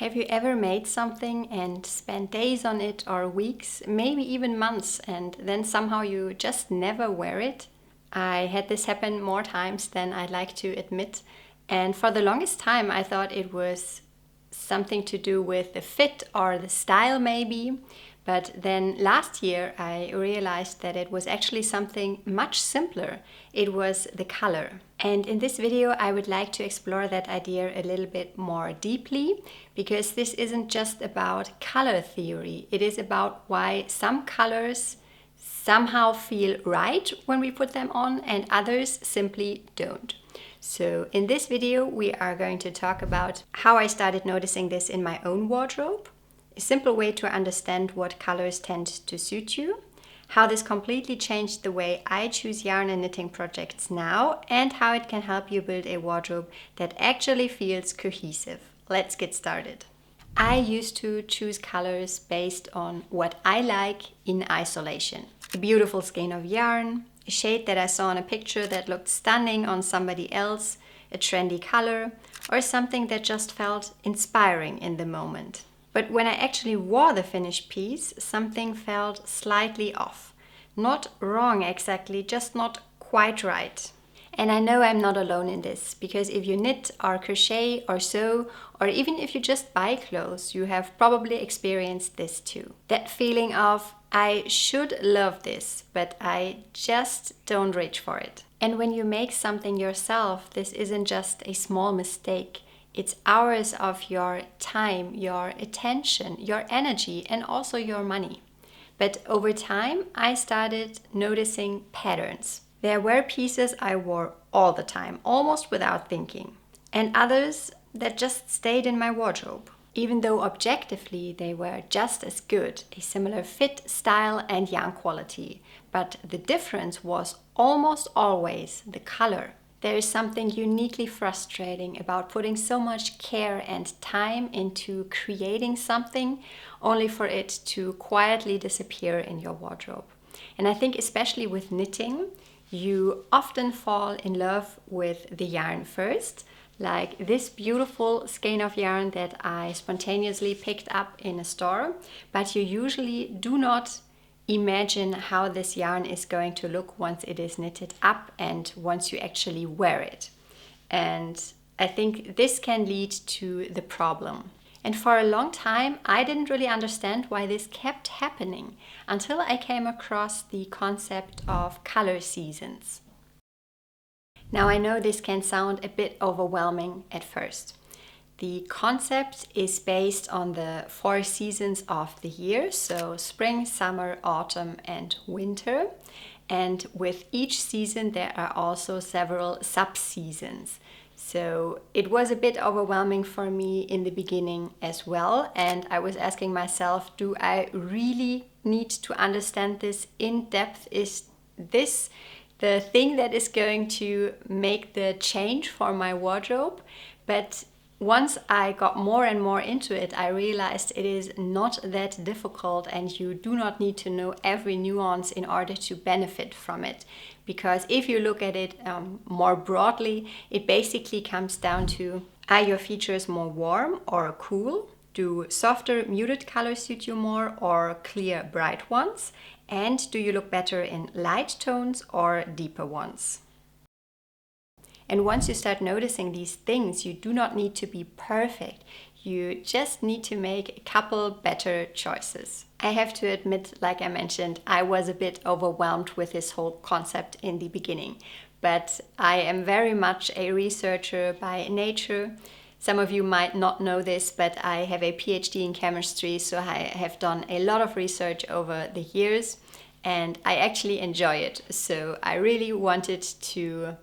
Have you ever made something and spent days on it or weeks, maybe even months, and then somehow you just never wear it? I had this happen more times than I'd like to admit, and for the longest time I thought it was something to do with the fit or the style maybe. But then last year I realized that it was actually something much simpler. It was the color. And in this video I would like to explore that idea a little bit more deeply, because this isn't just about color theory. It is about why some colors somehow feel right when we put them on and others simply don't. So in this video we are going to talk about how I started noticing this in my own wardrobe, a simple way to understand what colors tend to suit you, how this completely changed the way I choose yarn and knitting projects now, and how it can help you build a wardrobe that actually feels cohesive. Let's get started. I used to choose colors based on what I like in isolation. A beautiful skein of yarn, a shade that I saw in a picture that looked stunning on somebody else, a trendy color, or something that just felt inspiring in the moment. But when I actually wore the finished piece, something felt slightly off. Not wrong exactly, just not quite right. And I know I'm not alone in this, because if you knit or crochet or sew, or even if you just buy clothes, you have probably experienced this too. That feeling of, I should love this, but I just don't reach for it. And when you make something yourself, this isn't just a small mistake. It's hours of your time, your attention, your energy, and also your money. But over time, I started noticing patterns. There were pieces I wore all the time, almost without thinking, and others that just stayed in my wardrobe, even though objectively they were just as good, a similar fit, style, and yarn quality. But the difference was almost always the color. There is something uniquely frustrating about putting so much care and time into creating something only for it to quietly disappear in your wardrobe. And I think especially with knitting, you often fall in love with the yarn first, like this beautiful skein of yarn that I spontaneously picked up in a store, but you usually do not imagine how this yarn is going to look once it is knitted up and once you actually wear it. And I think this can lead to the problem. And for a long time, I didn't really understand why this kept happening until I came across the concept of color seasons. Now I know this can sound a bit overwhelming at first. The concept is based on the 4 seasons of the year, so spring, summer, autumn, and winter. And with each season there are also several sub-seasons. So it was a bit overwhelming for me in the beginning as well, and I was asking myself, do I really need to understand this in depth? Is this the thing that is going to make the change for my wardrobe? But once I got more and more into it, I realized it is not that difficult and you do not need to know every nuance in order to benefit from it. Because if you look at it more broadly, it basically comes down to, are your features more warm or cool? Do softer, muted colors suit you more or clear, bright ones? And do you look better in light tones or deeper ones? And once you start noticing these things, you do not need to be perfect. You just need to make a couple better choices. I have to admit, like I mentioned, I was a bit overwhelmed with this whole concept in the beginning. But I am very much a researcher by nature. Some of you might not know this, but I have a PhD in chemistry, so I have done a lot of research over the years, and I actually enjoy it. So I really wanted to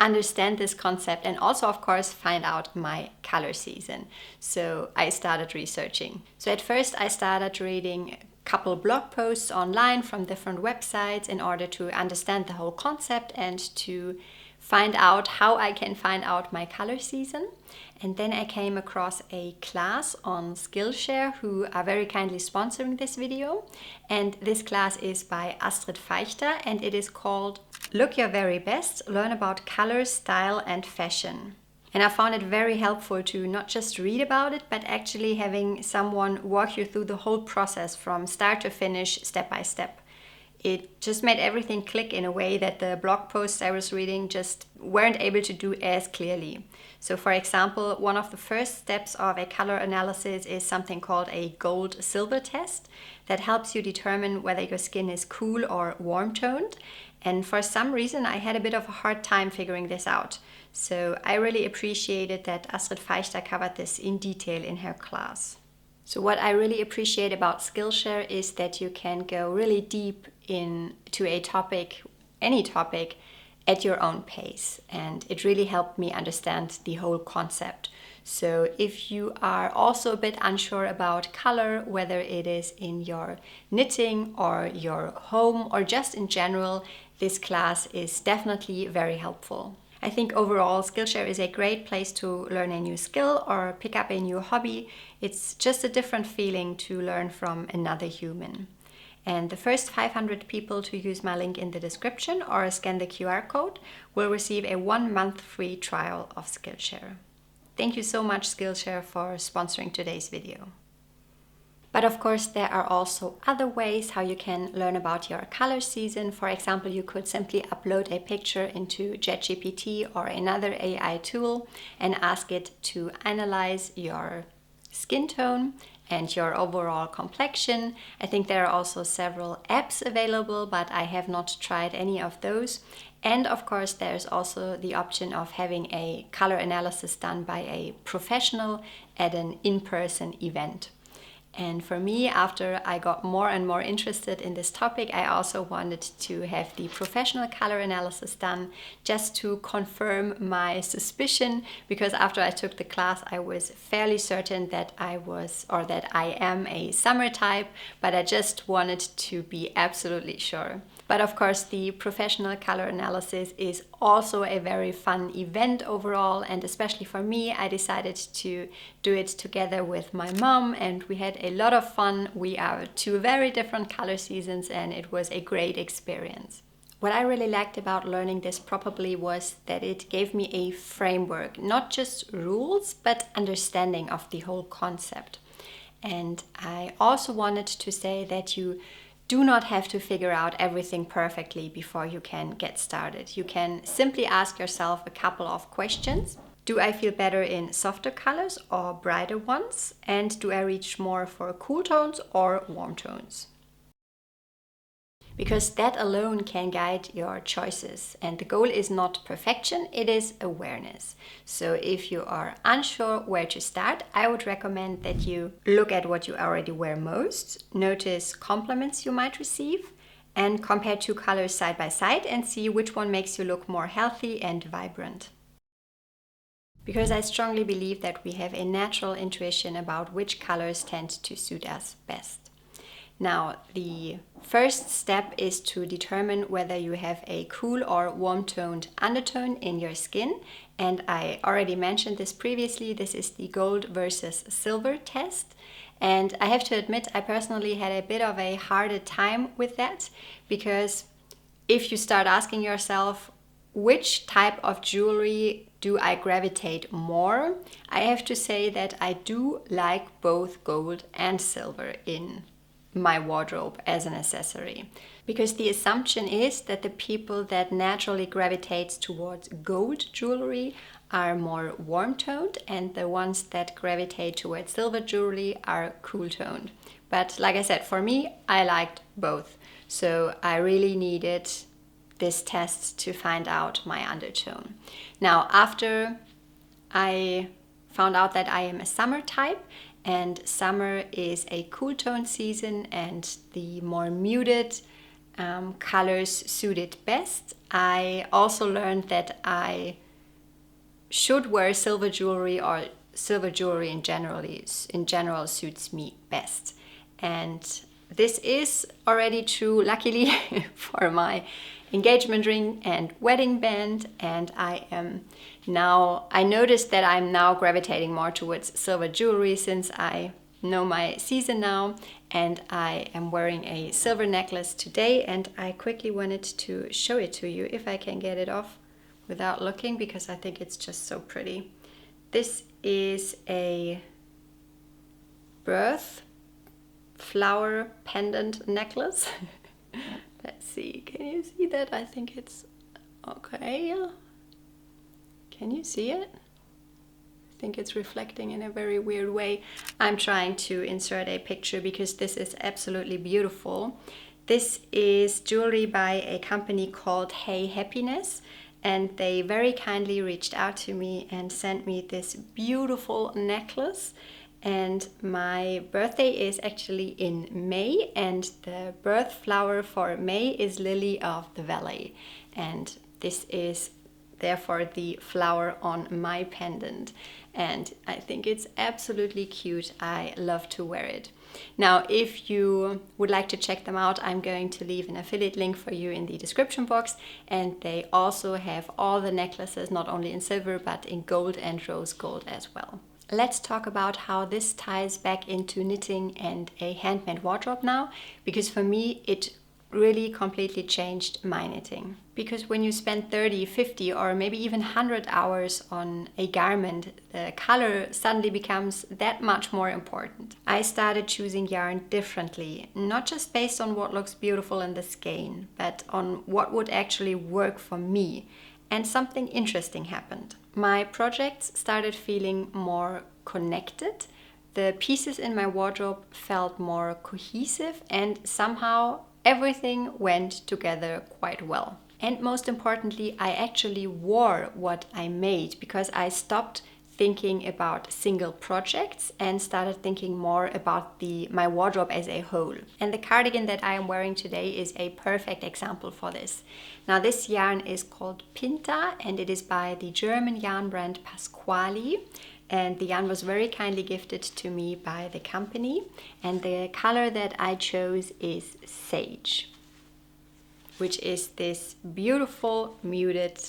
understand this concept and also, of course, find out my color season. So I started researching. So at first I started reading a couple blog posts online from different websites in order to understand the whole concept and to find out how I can find out my color season. And then I came across a class on Skillshare, who are very kindly sponsoring this video. And this class is by Astrid Feichter and it is called Look Your Very Best, Learn About Color, Style and Fashion. And I found it very helpful to not just read about it, but actually having someone walk you through the whole process from start to finish, step by step. It just made everything click in a way that the blog posts I was reading just weren't able to do as clearly. So for example, one of the first steps of a color analysis is something called a gold-silver test that helps you determine whether your skin is cool or warm toned. And for some reason, I had a bit of a hard time figuring this out. So I really appreciated that Astrid Feichter covered this in detail in her class. So what I really appreciate about Skillshare is that you can go really deep into a topic, any topic, at your own pace. And it really helped me understand the whole concept. So if you are also a bit unsure about color, whether it is in your knitting or your home or just in general, this class is definitely very helpful. I think overall Skillshare is a great place to learn a new skill or pick up a new hobby. It's just a different feeling to learn from another human. And the first 500 people to use my link in the description or scan the QR code will receive a 1-month free trial of Skillshare. Thank you so much, Skillshare, for sponsoring today's video. But of course, there are also other ways how you can learn about your color season. For example, you could simply upload a picture into ChatGPT or another AI tool and ask it to analyze your skin tone and your overall complexion. I think there are also several apps available, but I have not tried any of those. And of course, there's also the option of having a color analysis done by a professional at an in-person event. And for me, after I got more and more interested in this topic, I also wanted to have the professional color analysis done just to confirm my suspicion, because after I took the class, I was fairly certain that I am a summer type, but I just wanted to be absolutely sure. But of course, the professional color analysis is also a very fun event overall, and especially for me, I decided to do it together with my mom, and we had a lot of fun. We are 2 very different color seasons, and it was a great experience. What I really liked about learning this properly was that it gave me a framework, not just rules, but understanding of the whole concept. And I also wanted to say that you do not have to figure out everything perfectly before you can get started. You can simply ask yourself a couple of questions. Do I feel better in softer colors or brighter ones? And do I reach more for cool tones or warm tones? Because that alone can guide your choices. And the goal is not perfection, it is awareness. So if you are unsure where to start, I would recommend that you look at what you already wear most, notice compliments you might receive, and compare 2 colors side by side and see which one makes you look more healthy and vibrant. Because I strongly believe that we have a natural intuition about which colors tend to suit us best. Now, the first step is to determine whether you have a cool or warm-toned undertone in your skin. And I already mentioned this previously. This is the gold versus silver test. And I have to admit, I personally had a bit of a harder time with that, because if you start asking yourself, which type of jewelry do I gravitate more? I have to say that I do like both gold and silver in my wardrobe as an accessory, because the assumption is that the people that naturally gravitate towards gold jewelry are more warm toned and the ones that gravitate towards silver jewelry are cool toned. But like I said, for me, I liked both, so I really needed this test to find out my undertone. Now, after I found out that I am a summer type, and summer is a cool tone season and the more muted colors suit it best, I also learned that I should wear silver jewelry, or silver jewelry in general suits me best. And this is already true, luckily, for my engagement ring and wedding band, and I noticed that I'm now gravitating more towards silver jewelry since I know my season now, and I am wearing a silver necklace today, and I quickly wanted to show it to you if I can get it off without looking, because I think it's just so pretty. This is a birth flower pendant necklace. Let's see, can you see that? I think it's okay. Can you see it? I think it's reflecting in a very weird way. I'm trying to insert a picture because this is absolutely beautiful. This is jewelry by a company called Hey Happiness, and they very kindly reached out to me and sent me this beautiful necklace. And my birthday is actually in May, and the birth flower for May is Lily of the Valley. And this is therefore the flower on my pendant. And I think it's absolutely cute. I love to wear it. Now, if you would like to check them out, I'm going to leave an affiliate link for you in the description box. And they also have all the necklaces, not only in silver, but in gold and rose gold as well. Let's talk about how this ties back into knitting and a handmade wardrobe now, because for me it really completely changed my knitting. Because when you spend 30, 50 or maybe even 100 hours on a garment, the color suddenly becomes that much more important. I started choosing yarn differently, not just based on what looks beautiful in the skein, but on what would actually work for me. And something interesting happened. My projects started feeling more connected. The pieces in my wardrobe felt more cohesive, and somehow everything went together quite well. And most importantly, I actually wore what I made, because I stopped thinking about single projects and started thinking more about my wardrobe as a whole. And the cardigan that I am wearing today is a perfect example for this. Now, this yarn is called Pinta, and it is by the German yarn brand Pasquali. And the yarn was very kindly gifted to me by the company. And the color that I chose is Sage, which is this beautiful muted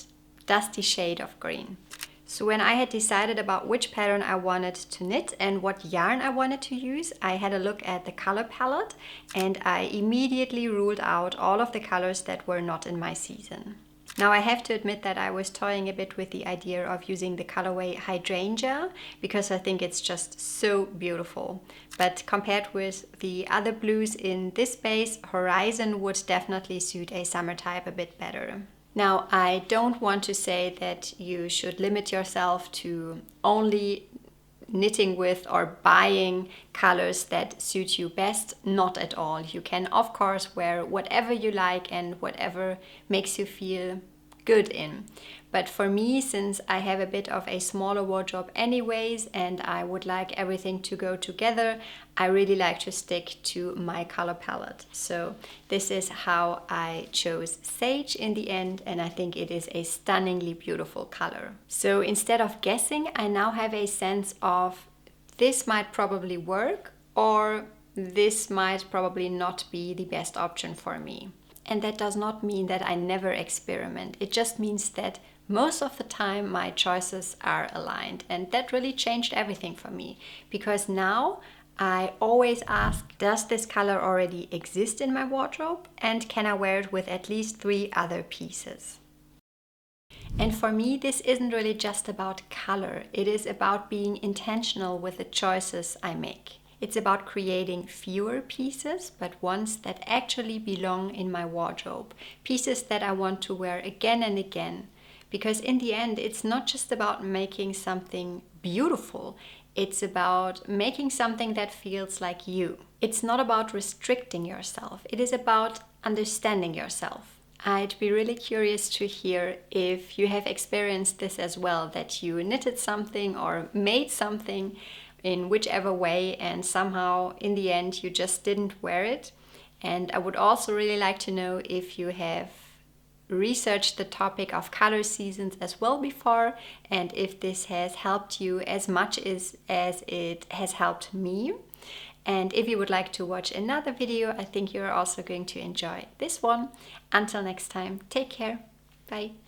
dusty shade of green. So when I had decided about which pattern I wanted to knit and what yarn I wanted to use, I had a look at the color palette, and I immediately ruled out all of the colors that were not in my season. Now, I have to admit that I was toying a bit with the idea of using the colorway Hydrangea, because I think it's just so beautiful. But compared with the other blues in this base, Horizon would definitely suit a summer type a bit better. Now, I don't want to say that you should limit yourself to only knitting with or buying colors that suit you best. Not at all. You can of course wear whatever you like and whatever makes you feel good in. But for me, since I have a bit of a smaller wardrobe anyways, and I would like everything to go together, I really like to stick to my color palette. So this is how I chose Sage in the end, and I think it is a stunningly beautiful color. So instead of guessing, I now have a sense of this might probably work, or this might probably not be the best option for me. And that does not mean that I never experiment. It just means that most of the time my choices are aligned, and that really changed everything for me, because now I always ask, does this color already exist in my wardrobe, and can I wear it with at least 3 other pieces? And for me, this isn't really just about color. It is about being intentional with the choices I make. It's about creating fewer pieces, but ones that actually belong in my wardrobe. Pieces that I want to wear again and again. Because in the end, it's not just about making something beautiful. It's about making something that feels like you. It's not about restricting yourself. It is about understanding yourself. I'd be really curious to hear if you have experienced this as well, that you knitted something or made something in whichever way, and somehow in the end you just didn't wear it. And I would also really like to know if you have researched the topic of color seasons as well before, and if this has helped you as much as it has helped me. And if you would like to watch another video, I think you're also going to enjoy this one. Until next time, take care. Bye.